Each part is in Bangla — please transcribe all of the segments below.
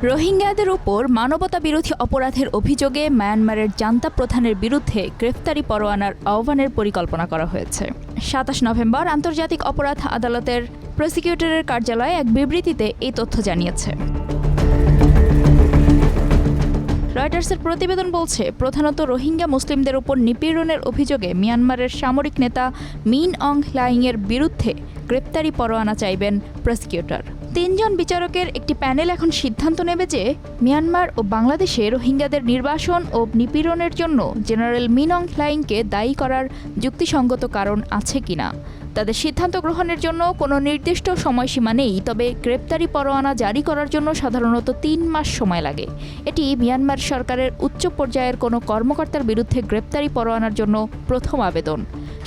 রোহিঙ্গাদের উপর মানবতাবিরোধী অপরাধের অভিযোগে মায়ানমারের জান্তা প্রধানের বিরুদ্ধে গ্রেফতারি পরোয়ানার আহ্বানের পরিকল্পনা করা হয়েছে। ২৭ নভেম্বর আন্তর্জাতিক অপরাধ আদালতের প্রসিকিউটরের কার্যালয়ে এক বিবৃতিতে এই তথ্য জানিয়েছে। রয়টার্সের প্রতিবেদন বলছে, প্রধানত রোহিঙ্গা মুসলিমদের উপর নিপীড়নের অভিযোগে মিয়ানমারের সামরিক নেতা মিন অং হ্লাইংয়ের বিরুদ্ধে গ্রেপ্তারি পরোয়ানা চাইবেন প্রসিকিউটর। ৩ জন বিচারকের একটি প্যানেল এখন সিদ্ধান্ত নেবে যে মিয়ানমার ও বাংলাদেশে রোহিঙ্গাদের নির্বাসন ও নিপীড়নের জন্য জেনারেল মিন অং হ্লাইংকে দায়ী করার যুক্তিসঙ্গত কারণ আছে কিনা। তাদের সিদ্ধান্ত গ্রহণের জন্য কোনো নির্দিষ্ট সময়সীমা নেই, তবে গ্রেপ্তারি পরোয়ানা জারি করার জন্য সাধারণত ৩ মাস সময় লাগে। এটি মিয়ানমার সরকারের উচ্চ পর্যায়ের কোনো কর্মকর্তার বিরুদ্ধে গ্রেপ্তারি পরোয়ানার জন্য প্রথম আবেদন।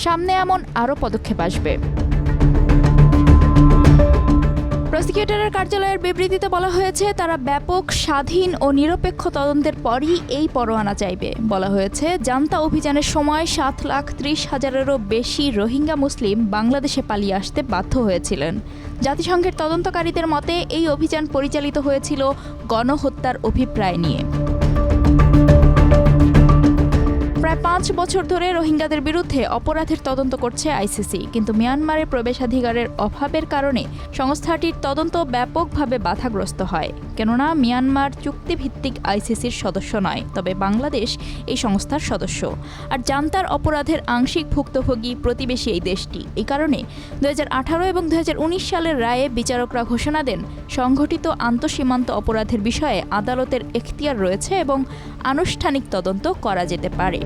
সামনে এমন আরও পদক্ষেপ আসবে। প্রসিকিউটরের কার্যালয়ের বিবৃতিতে বলা হয়েছে, তারা ব্যাপক, স্বাধীন ও নিরপেক্ষ তদন্তের পরই এই পরোয়ানা চাইবে। বলা হয়েছে, জান্তা অভিযানের সময় ৭,৩০,০০০-এরও বেশি রোহিঙ্গা মুসলিম বাংলাদেশে পালিয়ে আসতে বাধ্য হয়েছিলেন। জাতিসংঘের তদন্তকারীদের মতে এই অভিযান পরিচালিত হয়েছিল গণহত্যার অভিপ্রায় নিয়ে। প্রায় ৫ বছর ধরে রোহিঙ্গাদের বিরুদ্ধে অপরাধের তদন্ত করছে আইসিসি, কিন্তু মিয়ানমারের প্রবেশাধিকারের অভাবের কারণে সংস্থাটির তদন্ত ব্যাপকভাবে বাধাগ্রস্ত হয়। কেননা মিয়ানমার চুক্তিভিত্তিক আইসিসির সদস্য নয়, তবে বাংলাদেশ এই সংস্থার সদস্য। আর জান্তার অপরাধের আংশিক ভুক্তভোগী প্রতিবেশী এই দেশটি। এই কারণে ২০১৮ এবং ২০১৯ সালের রায়ে বিচারকরা ঘোষণা দেন, সংঘটিত আন্তঃসীমান্ত অপরাধের বিষয়ে আদালতের এখতিয়ার রয়েছে এবং আনুষ্ঠানিক তদন্ত করা যেতে পারে।